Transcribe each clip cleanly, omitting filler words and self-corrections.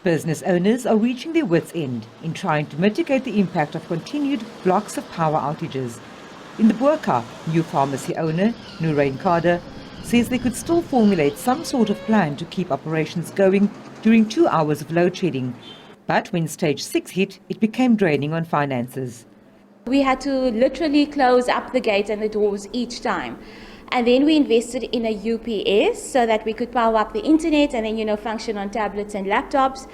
Business owners are reaching their wits' end in trying to mitigate the impact of continued blocks of power outages. In the Boerkaap, new pharmacy owner Nurain Kader says they could still formulate some sort of plan to keep operations going during 2 hours of load shedding. But when stage 6 hit, it became draining on finances. We had to literally close up the gate and the doors each time. And then we invested in a UPS so that we could power up the internet and then, function on tablets and laptops.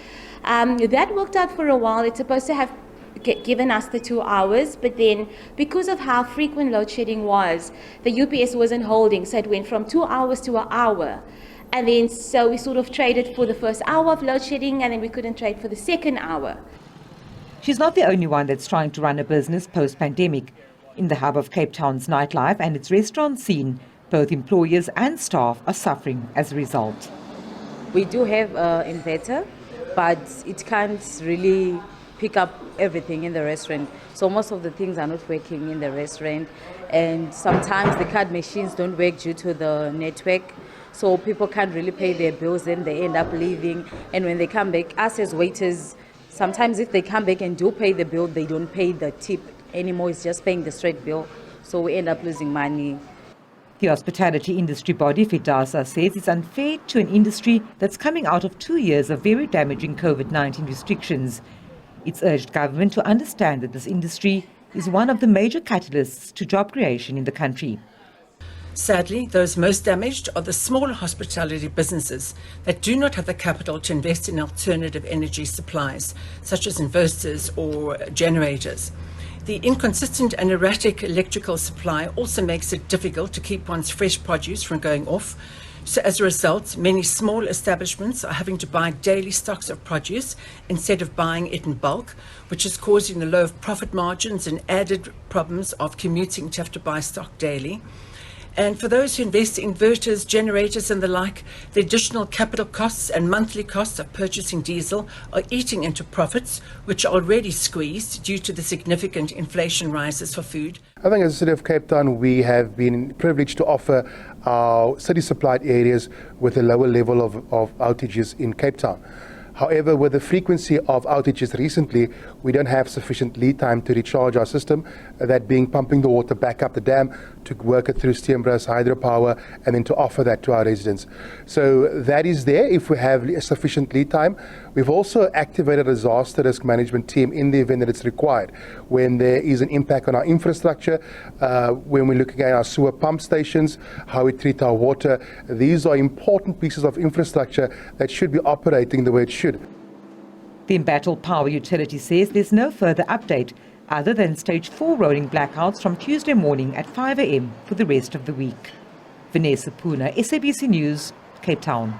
That worked out for a while. It's supposed to have given us the 2 hours, but then because of how frequent load shedding was, the UPS wasn't holding, so it went from 2 hours to an hour. And then so we sort of traded for the first hour of load shedding, and then we couldn't trade for the second hour. She's not the only one that's trying to run a business post-pandemic. In the hub of Cape Town's nightlife and its restaurant scene, both employers and staff are suffering as a result. We do have an inverter, but it can't really pick up everything in the restaurant. So most of the things are not working in the restaurant, and sometimes the card machines don't work due to the network. So people can't really pay their bills, and they end up leaving. And when they come back, us as waiters, sometimes if they come back and do pay the bill, they don't pay the tip anymore. It's just paying the straight bill. So we end up losing money. The hospitality industry body, Fedhasa, says it's unfair to an industry that's coming out of 2 years of very damaging COVID-19 restrictions. It's urged government to understand that this industry is one of the major catalysts to job creation in the country. Sadly, those most damaged are the smaller hospitality businesses that do not have the capital to invest in alternative energy supplies, such as inverters or generators. The inconsistent and erratic electrical supply also makes it difficult to keep one's fresh produce from going off. So as a result, many small establishments are having to buy daily stocks of produce instead of buying it in bulk, which is causing the low profit margins and added problems of commuting to have to buy stock daily. And for those who invest in inverters, generators and the like, the additional capital costs and monthly costs of purchasing diesel are eating into profits, which are already squeezed due to the significant inflation rises for food. I think as a city of Cape Town, we have been privileged to offer our city-supplied areas with a lower level of outages in Cape Town. However, with the frequency of outages recently, we don't have sufficient lead time to recharge our system, that being pumping the water back up the dam, to work it through Steenbras hydropower, and then to offer that to our residents. So that is there if we have sufficient lead time. We've also activated a disaster risk management team in the event that it's required. When there is an impact on our infrastructure, when we're looking at our sewer pump stations, how we treat our water, these are important pieces of infrastructure that should be operating the way it should. The embattled power utility says there's no further update other than stage 4 rolling blackouts from Tuesday morning at 5 a.m. for the rest of the week. Vanessa Puna, SABC News, Cape Town.